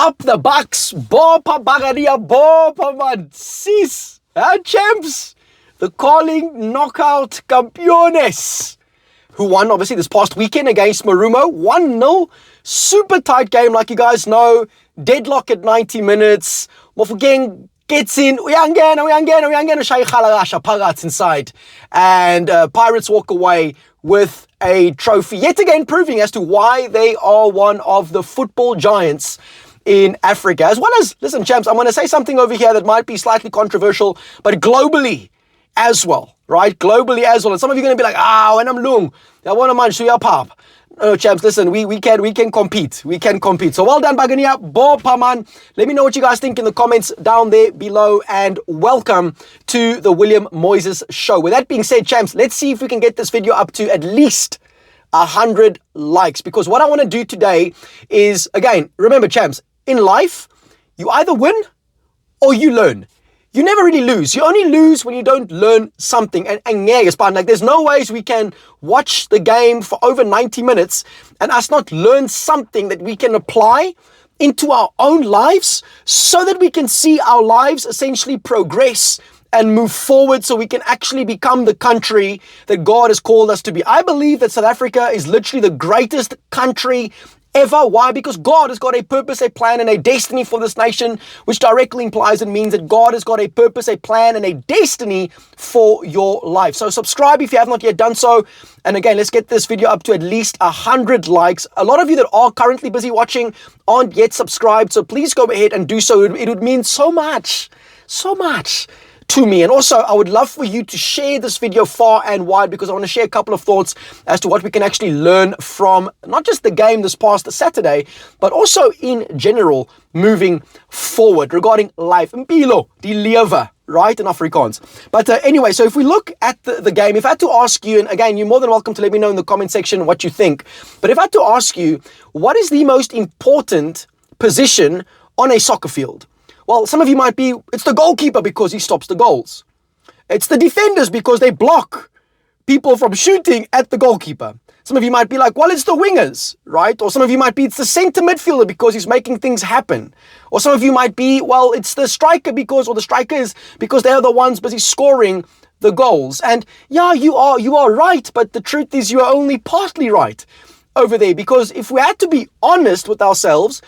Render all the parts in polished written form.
Up the Bucks. Bopa Bagaria, Bopa man. Sis. Champs. The calling knockout campeones. Who won, obviously, this past weekend against Marumo. 1-0. Super tight game, like you guys know. Deadlock at 90 minutes. Mofugeng gets in. Uyangena. Shay Khalagasha. Pagats inside. And Pirates walk away with a trophy. Yet again, proving as to why they are one of the football giants in Africa. As well as, listen, champs, I'm going to say something over here that might be slightly controversial, but globally as well, right? Globally as well. And some of you are going to be like, when I'm lung, I want to man, shuya pop. No, champs, listen, we can compete. We can compete. So well done, Bagania. Bopa man. Let me know what you guys think in the comments down there below. And welcome to the William Moises Show. With that being said, champs, let's see if we can get this video up to at least 100 likes. Because what I want to do today is, again, remember, champs, in life, you either win or you learn. You never really lose. You only lose when you don't learn something. And yeah, like there's no ways we can watch the game for over 90 minutes and us not learn something that we can apply into our own lives so that we can see our lives essentially progress and move forward so we can actually become the country that God has called us to be. I believe that South Africa is literally the greatest country ever. Why? Because God has got a purpose, a plan, and a destiny for this nation, which directly implies and means that God has got a purpose, a plan, and a destiny for your life. So subscribe if you have not yet done so. And again, let's get this video up to at least 100 likes. A lot of you that are currently busy watching aren't yet subscribed, so please go ahead and do so. It would mean so much to me. And also, I would love for you to share this video far and wide because I want to share a couple of thoughts as to what we can actually learn from not just the game this past Saturday, but also in general moving forward regarding life. Mpilo, die lewe, right, in Afrikaans. But anyway, so if we look at the game, if I had to ask you, and again, you're more than welcome to let me know in the comment section what you think, but if I had to ask you, what is the most important position on a soccer field? Well, some of you might be, it's the goalkeeper because he stops the goals. It's the defenders because they block people from shooting at the goalkeeper. Some of you might be like, well, it's the wingers, right? Or some of you might be, it's the center midfielder because he's making things happen. Or some of you might be, well, it's the striker because, or the strikers because they're the ones busy scoring the goals. And yeah, you are right, but the truth is you are only partly right over there. Because if we had to be honest with ourselves,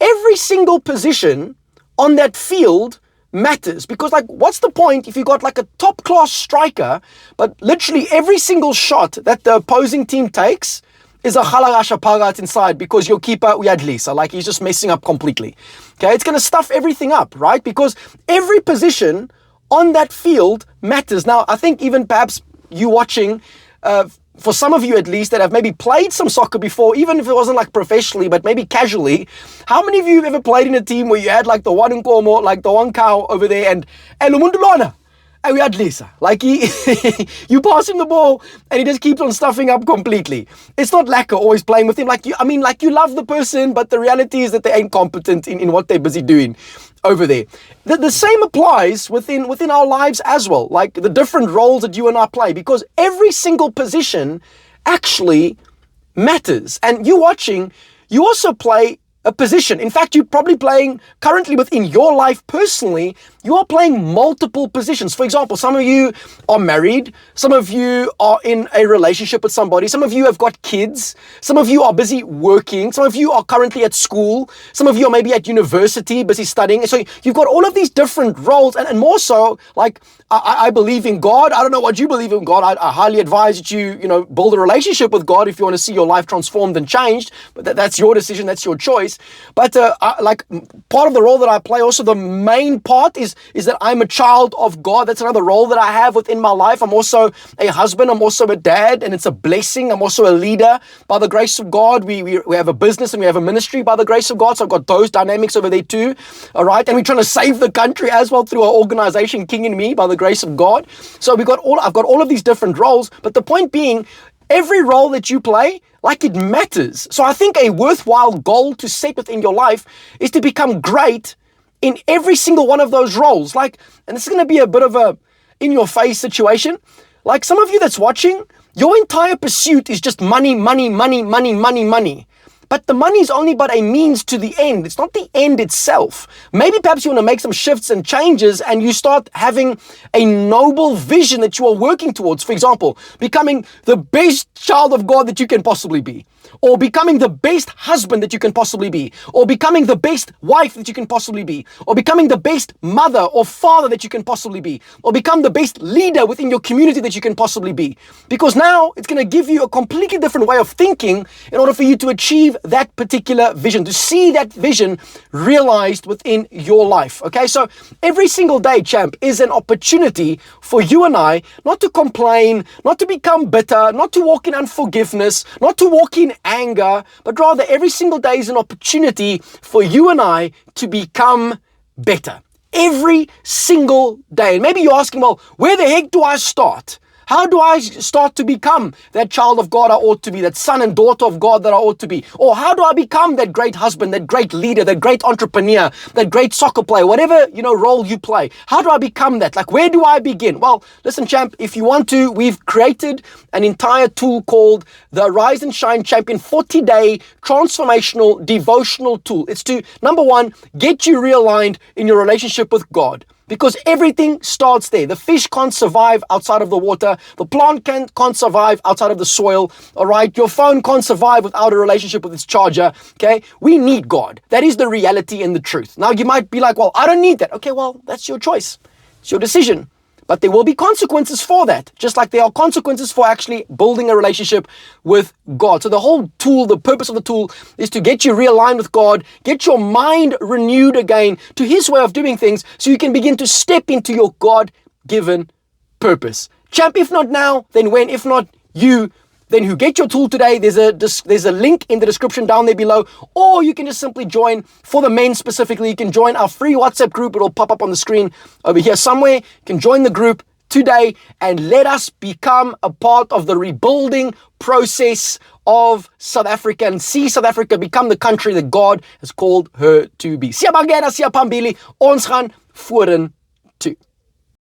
every single position on that field matters. Because like, what's the point if you got like a top class striker, but literally every single shot that the opposing team takes is a Khalagasha Pagat inside because your keeper, Uyadlisa, like he's just messing up completely. Okay, it's going to stuff everything up, right? Because every position on that field matters. Now, I think even perhaps you watching, for some of you at least that have maybe played some soccer before, even if it wasn't like professionally, but maybe casually, how many of you have ever played in a team where you had like the one Nkomo, like the one cow over there and Lumundulwana? And we had Lisa. Like you pass him the ball and he just keeps on stuffing up completely. It's not lacquer always playing with him. Like you love the person, but the reality is that they ain't competent in what they're busy doing over there. The same applies within our lives as well. Like the different roles that you and I play, because every single position actually matters. And you watching, you also play a position. In fact, you're probably playing currently within your life personally, you are playing multiple positions. For example, some of you are married, some of you are in a relationship with somebody, some of you have got kids, some of you are busy working, some of you are currently at school, some of you are maybe at university, busy studying. So you've got all of these different roles, and more so, like, I believe in God. I don't know what you believe in God. I highly advise that you build a relationship with God if you want to see your life transformed and changed, but that's your decision, that's your choice. But like part of the role that I play, also the main part is that I'm a child of God. That's another role that I have within my life. I'm also a husband. I'm also a dad, and it's a blessing. I'm also a leader by the grace of God. We have a business and we have a ministry by the grace of God. So I've got those dynamics over there too. All right. And we're trying to save the country as well through our organization, King and Me, by the grace of God. So I've got all of these different roles. But the point being, every role that you play, like, it matters. So I think a worthwhile goal to set within your life is to become great in every single one of those roles. Like, and this is going to be a bit of a in-your-face situation. Like, some of you that's watching, your entire pursuit is just money, money, money, money, money, money. But the money is only but a means to the end. It's not the end itself. Maybe perhaps you want to make some shifts and changes and you start having a noble vision that you are working towards. For example, becoming the best child of God that you can possibly be, or becoming the best husband that you can possibly be, or becoming the best wife that you can possibly be, or becoming the best mother or father that you can possibly be, or become the best leader within your community that you can possibly be. Because now it's going to give you a completely different way of thinking in order for you to achieve that particular vision, to see that vision realized within your life. Okay, so every single day, champ, is an opportunity for you and I not to complain, not to become bitter, not to walk in unforgiveness, not to walk in anger, but rather every single day is an opportunity for you and I to become better. Every single day. And maybe you're asking, well, where the heck do I start? How do I start to become that child of God I ought to be, that son and daughter of God that I ought to be? Or how do I become that great husband, that great leader, that great entrepreneur, that great soccer player, whatever, role you play? How do I become that? Like, where do I begin? Well, listen, champ, if you want to, we've created an entire tool called the Rise and Shine Champion 40-day transformational devotional tool. It's to, number one, get you realigned in your relationship with God. Because everything starts there. The fish can't survive outside of the water. The plant can't survive outside of the soil. All right. Your phone can't survive without a relationship with its charger. Okay. We need God. That is the reality and the truth. Now you might be like, well, I don't need that. Okay. Well, that's your choice. It's your decision. But there will be consequences for that, just like there are consequences for actually building a relationship with God. So the whole tool, the purpose of the tool is to get you realigned with God, get your mind renewed again to His way of doing things so you can begin to step into your God-given purpose. Champ, if not now, then when? If not you, then who? Get your tool today. There's a link in the description down there below, or you can just simply join. For the men specifically, you can join our free WhatsApp group. It'll pop up on the screen over here somewhere. You can join the group today and let us become a part of the rebuilding process of South Africa and see South Africa become the country that God has called her to be. Siyabangena, siyapambili, ons gaan vorentoe.